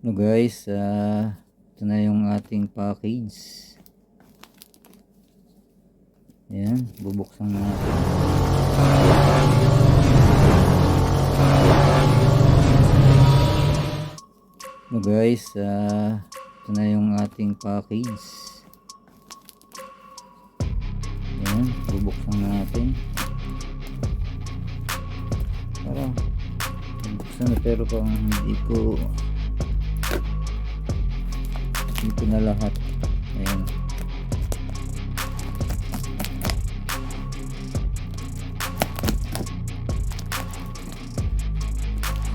No guys, ito na yung ating package. Ayan, bubuksan natin. No guys, ito na yung ating package. Ayan, bubuksan natin. Parang bubuksan na pero kung hindi ko na lahat. Ayan.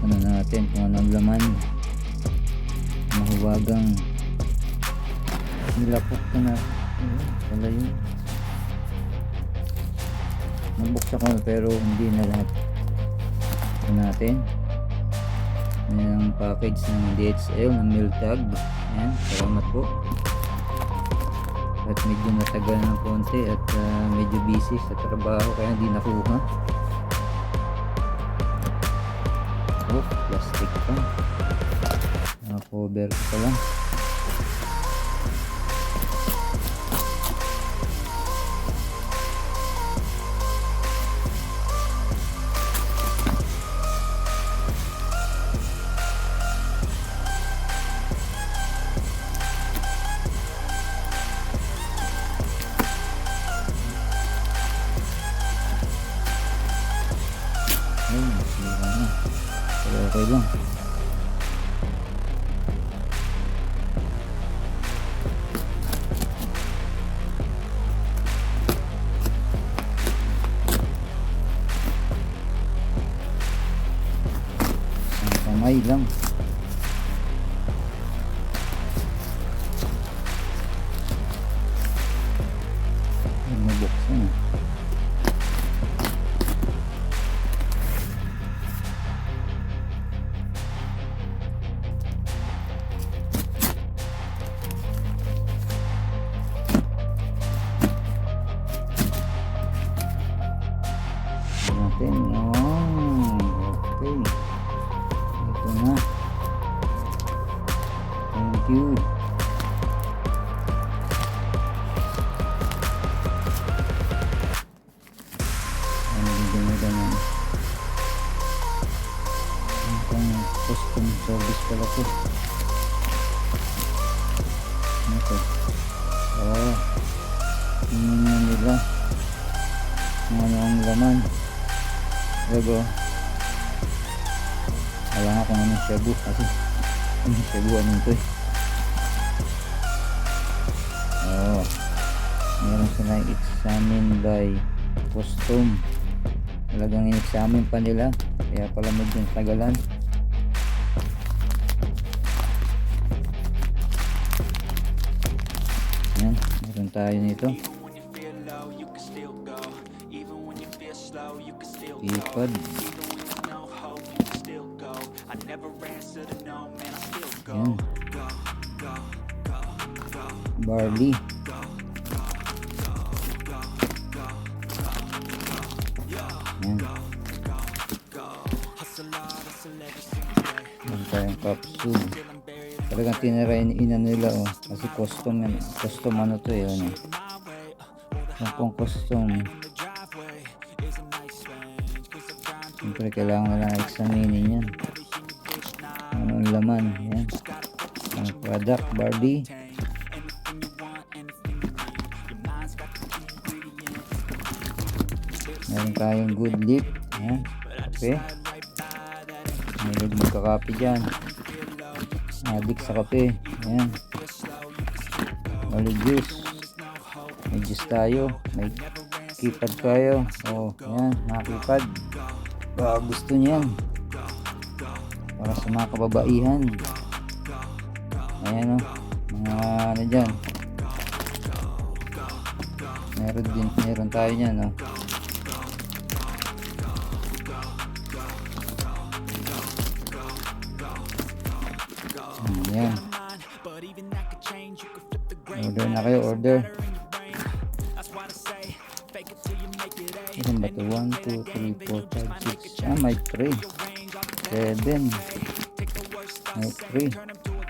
Ano natin kung anong laman. Mahiwagang nilapok ko na. Wala yun. Nabuksan ko pero hindi na lahat. Ito natin. Yung package ng DHL ng meal tag. Ayan, salamat po. At medyo natagal ng konti at medyo busy sa trabaho kaya hindi nakuha. Oh, plastic pa. Naka-cover ko pa lang. Pero okay lang. Ang kamay lang. Mabuksan eh. Natin. Okay. Ito na. Thank you. Ano din naman. Ang custom service pala to. Ito. Tingnan nila kung ano ang laman. Luego, alam nga kung anong shabu kasi anong shabu anong to eh. Meron silang examine by custom. Talagang in-examine pa nila kaya pala medyo tagalan. Yan, meron tayo nito. Ipad. Yan. Barley. Yan. Yan tayong capsule. Talagang tinirain nila kasi custom yan. Custom ano to yun. Kung custom, siyempre kailangan na lang examinin yan. Anong laman. Yan. Ang product, barley. Meron tayong good leaf. Yan. Kape. May magkakape dyan. Addict sa kape. Yan. Olive juice. May juice tayo. May keypad tayo. Yan. Nakakipad. Baka gusto niyan. Para sa mga kababaihan. Ayan mga ano dyan. Meron tayo niyan Ayan. Order na kayo, order. Ilan ba ito? 1, 2, 3, 4, 5, 6. May 3. 7. May 3.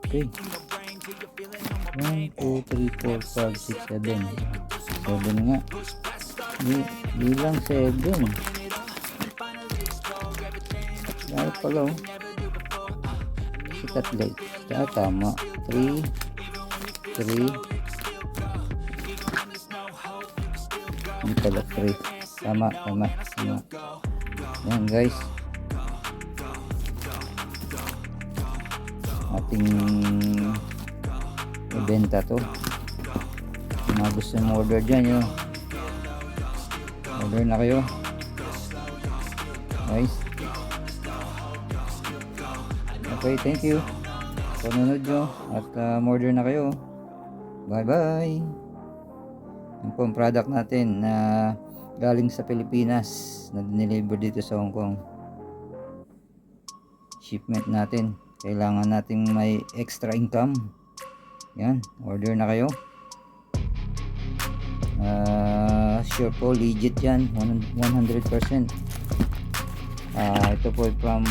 Okay. 1, 2, 3, 4, 5, 6, 7. 7 nga. Di lang 7. Dahil pala oh. Kasi tatlo. Tama. 3. 3. Hindi pala 3. Tama. Yan guys. Ating ibenta to. Mga gusto ng order dyan yun. Order na kayo guys. Okay, thank you panunod nyo at order na kayo. Bye bye. Yung pong product natin na galing sa Pilipinas na dineliver dito sa Hong Kong. Shipment natin, kailangan nating may extra income. Yan, order na kayo. Sure po, legit yan, 100%. Ito po from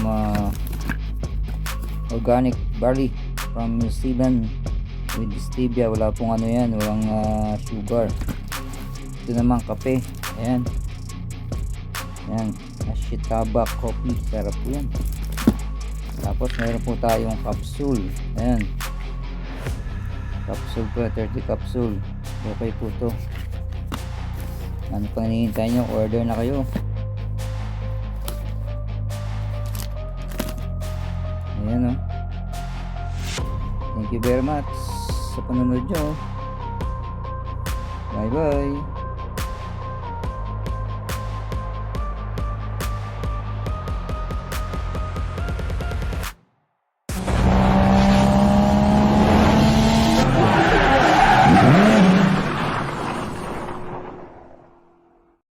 organic barley from New Zealand with stevia. Wala pong ano yan, walang sugar. Ito naman kape. Ayan, Ashitaba coffee, sarap po yan. Tapos meron po tayong capsule. Ayan, capsule po, 30 capsule. Okay po to. Ano pang hinihintay nyo? Order na kayo. Ayan o. Thank you very much sa panunod nyo. Bye bye.